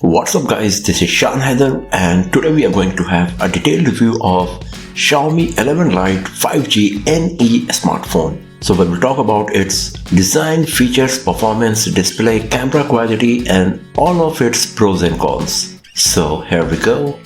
What's up guys, this is Shan Haider and today we are going to have a detailed review of Xiaomi 11 Lite 5G NE smartphone. So we will talk about its design, features, performance, display, camera quality and all of its pros and cons. So here we go.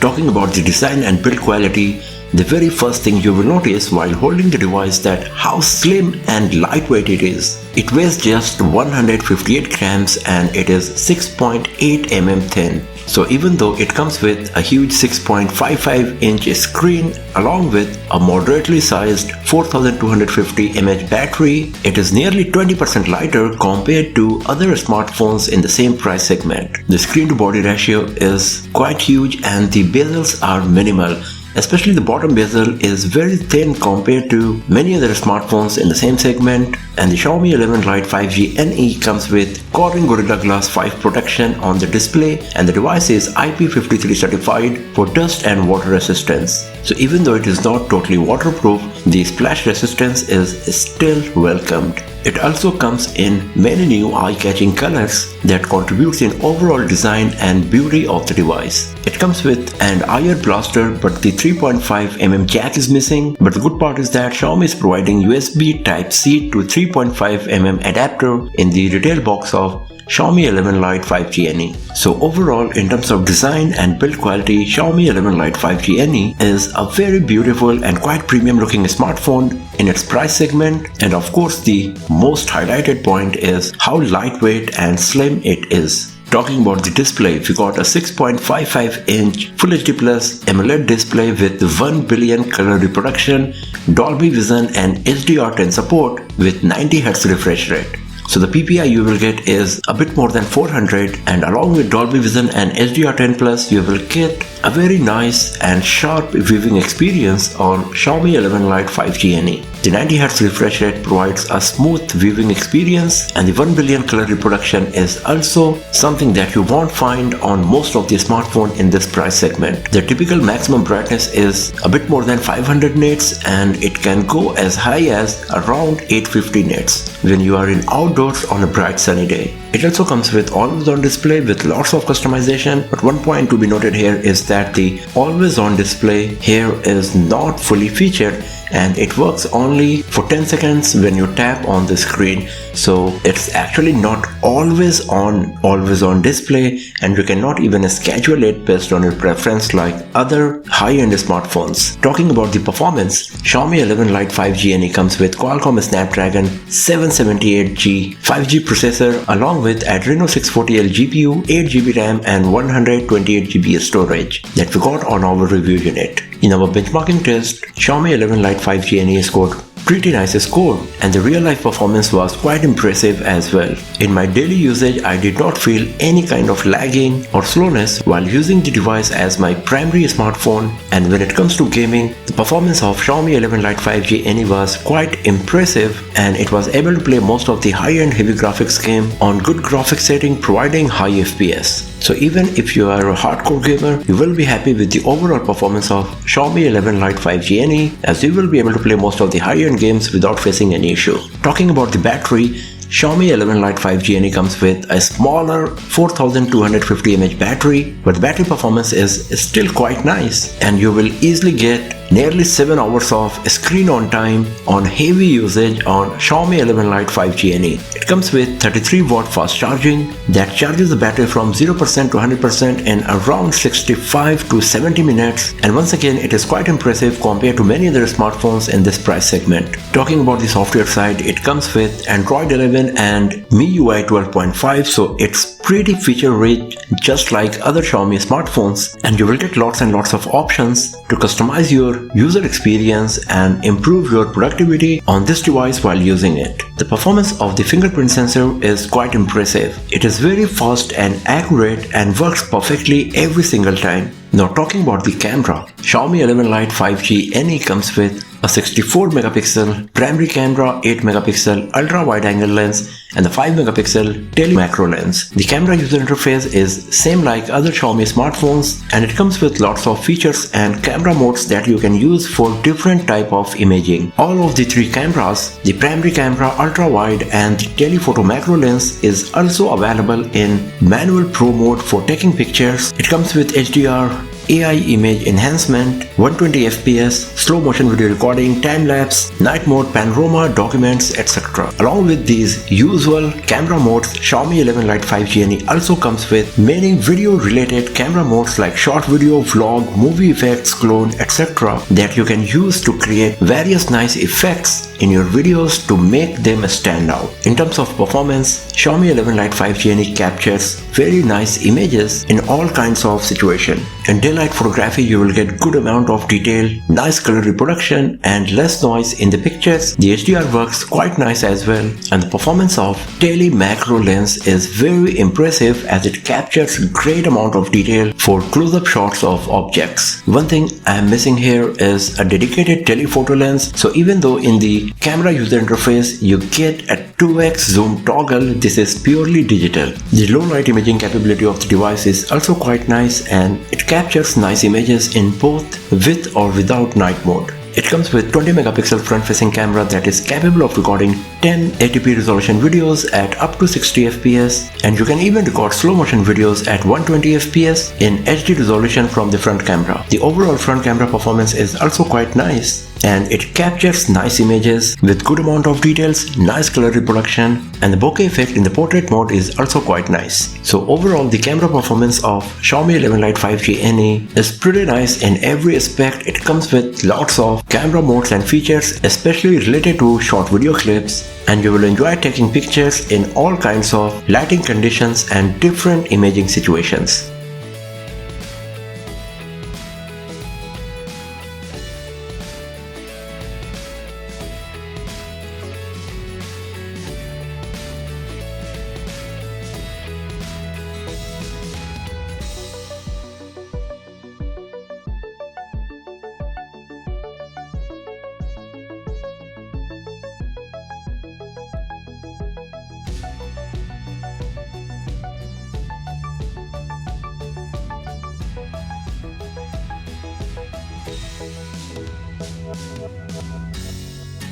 Talking about the design and build quality, the very first thing you will notice while holding the device that how slim and lightweight it is. It weighs just 158 grams and it is 6.8 mm thin. So even though it comes with a huge 6.55-inch screen along with a moderately sized 4250 mAh battery, it is nearly 20% lighter compared to other smartphones in the same price segment. The screen to body ratio is quite huge and the bezels are minimal. Especially the bottom bezel is very thin compared to many other smartphones in the same segment, and the Xiaomi 11 Lite 5G NE comes with Corning Gorilla Glass 5 protection on the display, and the device is IP53 certified for dust and water resistance. So even though it is not totally waterproof, the splash resistance is still welcomed. It also comes in many new eye-catching colors that contributes in overall design and beauty of the device. It comes with an IR blaster, but the 3.5mm jack is missing. But the good part is that Xiaomi is providing USB Type-C to 3.5mm adapter in the retail box of Xiaomi 11 Lite 5G NE. So overall, in terms of design and build quality, Xiaomi 11 Lite 5G NE is a very beautiful and quite premium looking smartphone in its price segment, and of course the most highlighted point is how lightweight and slim it is. Talking about the display, we got a 6.55-inch Full HD Plus AMOLED display with 1 billion color reproduction, Dolby Vision and HDR10 support with 90Hz refresh rate. So the PPI you will get is a bit more than 400, and along with Dolby Vision and HDR10 Plus you will get a very nice and sharp viewing experience on Xiaomi 11 Lite 5G NE. The 90Hz refresh rate provides a smooth viewing experience, and the 1 billion color reproduction is also something that you won't find on most of the smartphone in this price segment. The typical maximum brightness is a bit more than 500 nits and it can go as high as around 850 nits when you are in outdoors on a bright sunny day. It also comes with always on display with lots of customization, but one point to be noted here is that the always on display here is not fully featured and it works only for 10 seconds when you tap on the screen. So it's actually not always on display, and you cannot even schedule it based on your preference like other high-end smartphones. Talking about the performance, Xiaomi 11 Lite 5G NE comes with Qualcomm Snapdragon 778G 5G processor along with Adreno 640L GPU, 8GB RAM and 128GB storage that we got on our review unit. In our benchmarking test, Xiaomi 11 Lite 5G NE scored pretty nice score, and the real life performance was quite impressive as well. In my daily usage, I did not feel any kind of lagging or slowness while using the device as my primary smartphone, and when it comes to gaming, the performance of Xiaomi 11 Lite 5G NE was quite impressive and it was able to play most of the high-end heavy graphics game on good graphics setting providing high FPS. So even if you are a hardcore gamer, you will be happy with the overall performance of Xiaomi 11 Lite 5G NE, as you will be able to play most of the high-end games without facing any issue. Talking about the battery, Xiaomi 11 Lite 5G NE comes with a smaller 4250 mAh battery, but the battery performance is still quite nice and you will easily get nearly 7 hours of screen on time on heavy usage on Xiaomi 11 Lite 5G NE. It comes with 33-watt fast charging that charges the battery from 0% to 100% in around 65 to 70 minutes, and once again it is quite impressive compared to many other smartphones in this price segment. Talking about the software side, it comes with Android 11 and MIUI 12.5, so it's pretty feature rich just like other Xiaomi smartphones, and you will get lots and lots of options to customize your user experience and improve your productivity on this device while using it. The performance of the fingerprint sensor is quite impressive. It is very fast and accurate and works perfectly every single time. Now talking about the camera, Xiaomi 11 Lite 5G NE comes with a 64 megapixel primary camera, 8 megapixel ultra wide angle lens, and the 5 megapixel tele macro lens. The camera user interface is same like other Xiaomi smartphones, and it comes with lots of features and camera modes that you can use for different type of imaging. All of the three cameras, the primary camera, ultra wide, and the telephoto macro lens is also available in manual pro mode for taking pictures. It comes with HDR, AI image enhancement, 120 fps, slow motion video recording, time lapse, night mode, panorama, documents, etc. Along with these usual camera modes, Xiaomi 11 Lite 5G NE also comes with many video related camera modes like short video, vlog, movie effects, clone, etc. that you can use to create various nice effects in your videos to make them stand out. In terms of performance, Xiaomi 11 Lite 5G NE captures very nice images in all kinds of situations. In daylight photography, you will get good amount of detail, nice color reproduction, and less noise in the pictures. The HDR works quite nice as well, and the performance of tele macro lens is very impressive as it captures great amount of detail for close-up shots of objects. One thing I am missing here is a dedicated telephoto lens. So even though in the camera user interface you get a 2x zoom toggle, this is purely digital. The low light imaging capability of the device is also quite nice, and it captures nice images in both with or without night mode. It comes with 20 megapixel front facing camera that is capable of recording 1080p resolution videos at up to 60 fps, and you can even record slow motion videos at 120 fps in HD resolution from the front camera. The overall front camera performance is also quite nice, and it captures nice images with good amount of details, nice color reproduction, and the bokeh effect in the portrait mode is also quite nice. So overall, the camera performance of Xiaomi 11 Lite 5G NE is pretty nice in every aspect. It comes with lots of camera modes and features, especially related to short video clips, and you will enjoy taking pictures in all kinds of lighting conditions and different imaging situations.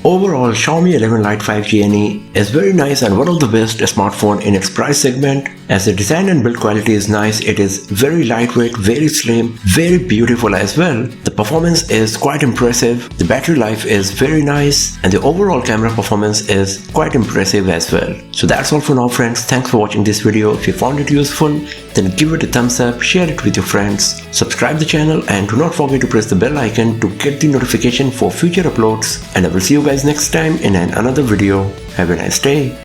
Overall, Xiaomi 11 Lite 5G NE is very nice and one of the best smartphone in its price segment. As the design and build quality is nice, it is very lightweight, very slim, very beautiful as well. The performance is quite impressive, the battery life is very nice, and the overall camera performance is quite impressive as well. So that's all for now, friends. Thanks for watching this video. If you found it useful, then give it a thumbs up, share it with your friends, subscribe the channel, and do not forget to press the bell icon to get the notification for future uploads. And I will see you guys next time in another video. Have a nice day.